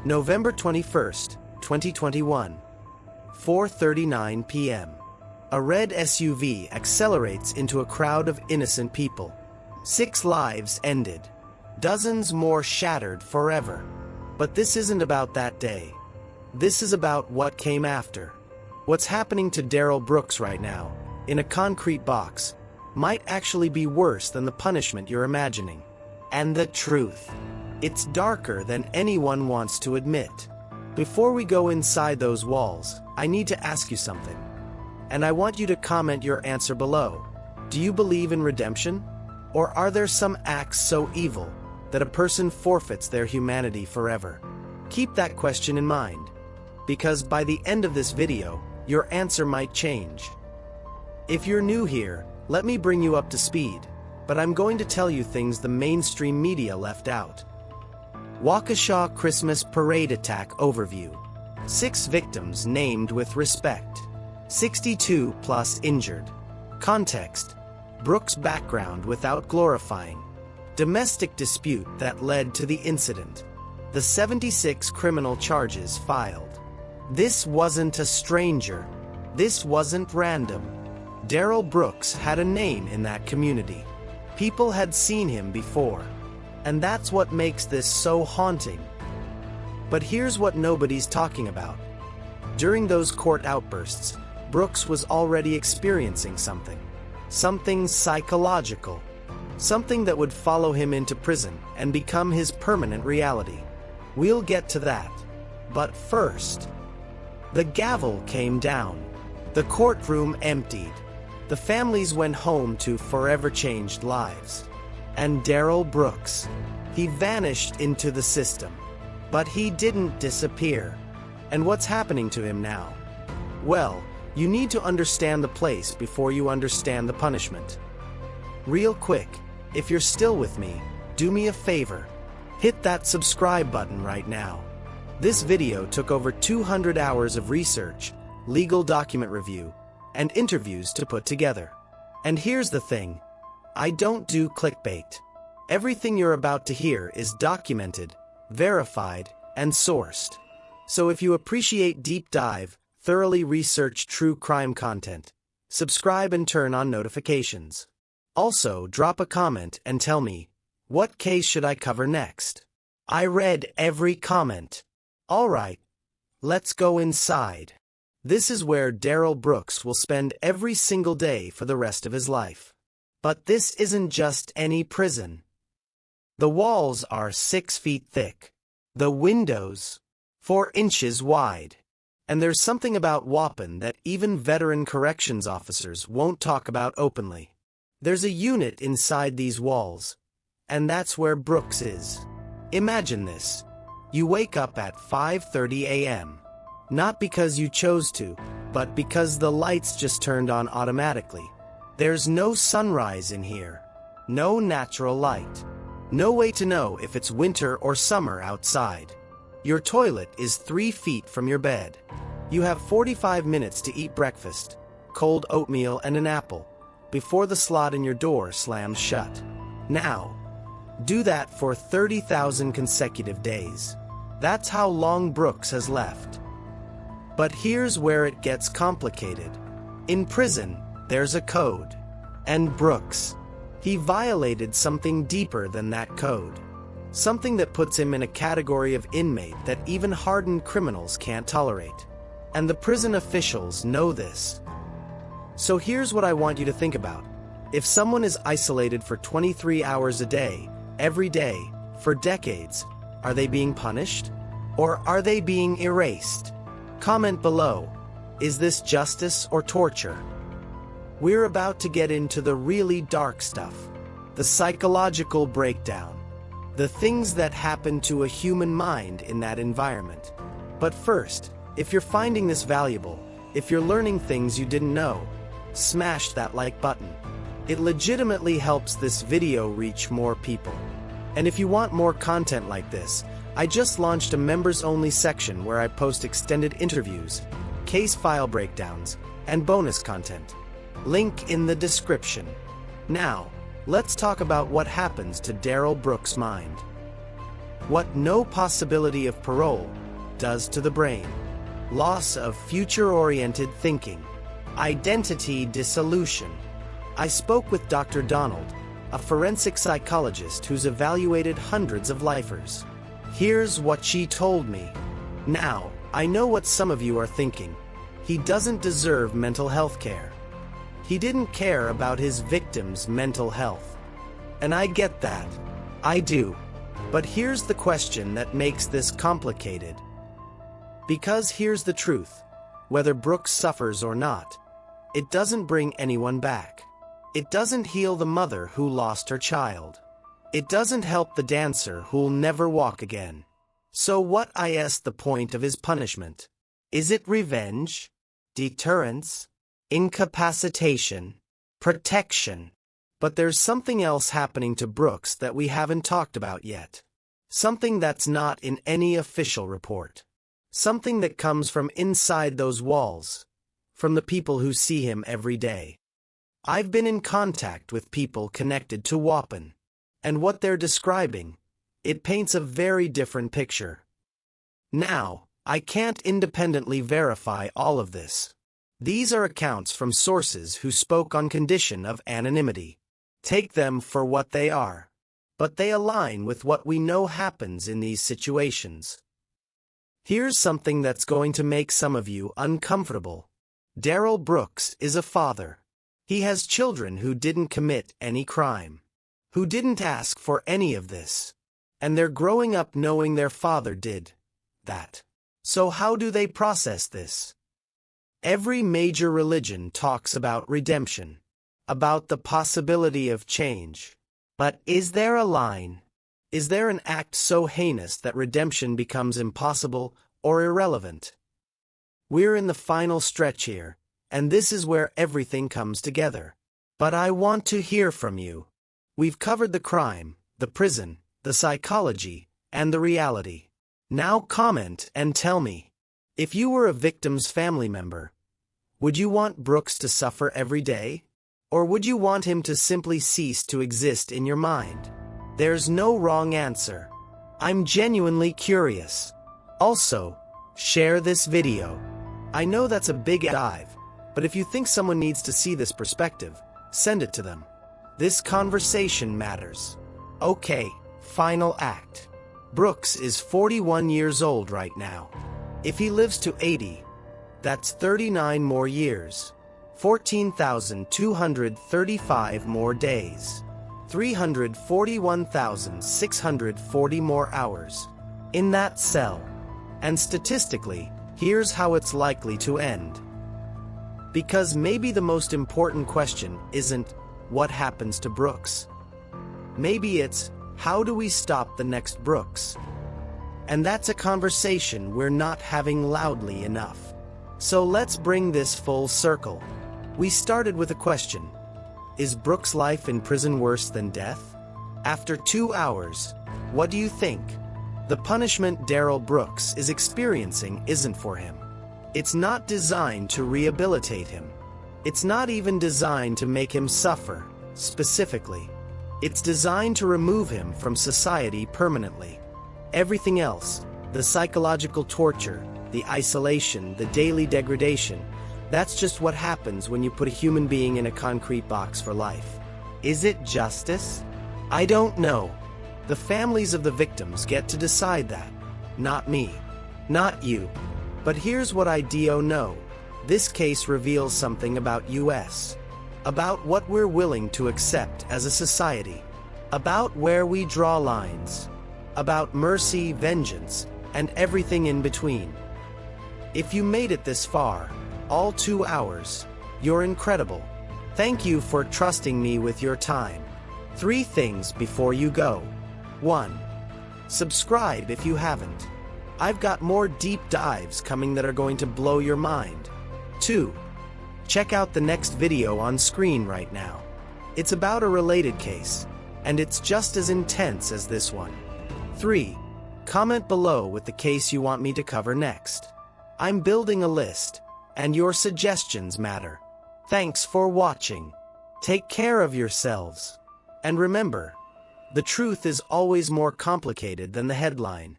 November 21st, 2021. 4:39 p.m. A red SUV accelerates into a crowd of innocent people. 6 lives ended. Dozens more shattered forever. But this isn't about that day. This is about what came after. What's happening to Darrell Brooks right now, in a concrete box, might actually be worse than the punishment you're imagining. And the truth, it's darker than anyone wants to admit. Before we go inside those walls, I need to ask you something. And I want you to comment your answer below. Do you believe in redemption? Or are there some acts so evil that a person forfeits their humanity forever? Keep that question in mind, because by the end of this video, your answer might change. If you're new here, let me bring you up to speed, but I'm going to tell you things the mainstream media left out. Waukesha Christmas Parade Attack Overview. 6 victims named with respect. 62 plus injured. Context: Brooks' background without glorifying. Domestic dispute that led to the incident. The 76 criminal charges filed. This wasn't a stranger. This wasn't random. Darrell Brooks had a name in that community. People had seen him before. And that's what makes this so haunting. But here's what nobody's talking about. During those court outbursts, Brooks was already experiencing something. Something psychological. Something that would follow him into prison and become his permanent reality. We'll get to that. But first, the gavel came down. The courtroom emptied. The families went home to forever changed lives. And Darrell Brooks, he vanished into the system. But he didn't disappear. And what's happening to him now? Well, you need to understand the place before you understand the punishment. Real quick, if you're still with me, do me a favor. Hit that subscribe button right now. This video took over 200 hours of research, legal document review, and interviews to put together. And here's the thing. I don't do clickbait. Everything you're about to hear is documented, verified, and sourced. So if you appreciate deep dive, thoroughly researched true crime content, subscribe and turn on notifications. Also, drop a comment and tell me, what case should I cover next? I read every comment. Alright, let's go inside. This is where Darrell Brooks will spend every single day for the rest of his life. But this isn't just any prison. The walls are 6 feet thick. The windows, 4 inches wide. And there's something about Waupun that even veteran corrections officers won't talk about openly. There's a unit inside these walls. And that's where Brooks is. Imagine this. You wake up at 5:30 a.m. Not because you chose to, but because the lights just turned on automatically. There's no sunrise in here. No natural light. No way to know if it's winter or summer outside. Your toilet is 3 feet from your bed. You have 45 minutes to eat breakfast, cold oatmeal and an apple, before the slot in your door slams shut. Now, do that for 30,000 consecutive days. That's how long Brooks has left. But here's where it gets complicated. In prison, there's a code. And Brooks, he violated something deeper than that code. Something that puts him in a category of inmate that even hardened criminals can't tolerate. And the prison officials know this. So here's what I want you to think about. If someone is isolated for 23 hours a day, every day, for decades, are they being punished? Or are they being erased? Comment below. Is this justice or torture? We're about to get into the really dark stuff. The psychological breakdown. The things that happen to a human mind in that environment. But first, if you're finding this valuable, if you're learning things you didn't know, smash that like button. It legitimately helps this video reach more people. And if you want more content like this, I just launched a members-only section where I post extended interviews, case file breakdowns, and bonus content. Link in the description. Now, let's talk about what happens to Darrell Brooks' mind. What no possibility of parole does to the brain. Loss of future-oriented thinking. Identity dissolution. I spoke with Dr. Donald, a forensic psychologist who's evaluated hundreds of lifers. Here's what she told me. Now, I know what some of you are thinking. He doesn't deserve mental health care. He didn't care about his victims' mental health. And I get that. I do. But here's the question that makes this complicated. Because here's the truth. Whether Brooks suffers or not, it doesn't bring anyone back. It doesn't heal the mother who lost her child. It doesn't help the dancer who'll never walk again. So what is the point of his punishment? Is it revenge? Deterrence? Incapacitation? Protection? But there's something else happening to Brooks that we haven't talked about yet. Something that's not in any official report. Something that comes from inside those walls. From the people who see him every day. I've been in contact with people connected to Waupun. And what they're describing, it paints a very different picture. Now, I can't independently verify all of this. These are accounts from sources who spoke on condition of anonymity. Take them for what they are. But they align with what we know happens in these situations. Here's something that's going to make some of you uncomfortable. Darrell Brooks is a father. He has children who didn't commit any crime. Who didn't ask for any of this. And they're growing up knowing their father did that. So how do they process this? Every major religion talks about redemption. About the possibility of change. But is there a line? Is there an act so heinous that redemption becomes impossible or irrelevant? We're in the final stretch here, and this is where everything comes together. But I want to hear from you. We've covered the crime, the prison, the psychology, and the reality. Now comment and tell me. If you were a victim's family member, would you want Brooks to suffer every day? Or would you want him to simply cease to exist in your mind? There's no wrong answer. I'm genuinely curious. Also, share this video. I know that's a big dive, but if you think someone needs to see this perspective, send it to them. This conversation matters. Okay, final act. Brooks is 41 years old right now. If he lives to 80, that's 39 more years. 14,235 more days. 341,640 more hours. In that cell. And statistically, here's how it's likely to end. Because maybe the most important question isn't, what happens to Brooks? Maybe it's, how do we stop the next Brooks? And that's a conversation we're not having loudly enough. So let's bring this full circle. We started with a question. Is Brooks' life in prison worse than death? After 2 hours, what do you think? The punishment Darrell Brooks is experiencing isn't for him. It's not designed to rehabilitate him. It's not even designed to make him suffer, specifically. It's designed to remove him from society permanently. Everything else, the psychological torture, the isolation, the daily degradation, that's just what happens when you put a human being in a concrete box for life. Is it justice? I don't know. The families of the victims get to decide that. Not me. Not you. But here's what I do know. This case reveals something about us. About what we're willing to accept as a society. About where we draw lines. About mercy, vengeance, and everything in between. If you made it this far, all 2 hours, you're incredible. Thank you for trusting me with your time. 3 things before you go. 1. Subscribe if you haven't. I've got more deep dives coming that are going to blow your mind. 2. Check out the next video on screen right now. It's about a related case, and it's just as intense as this one. 3. Comment below with the case you want me to cover next. I'm building a list, and your suggestions matter. Thanks for watching. Take care of yourselves. And remember, The truth is always more complicated than the headline.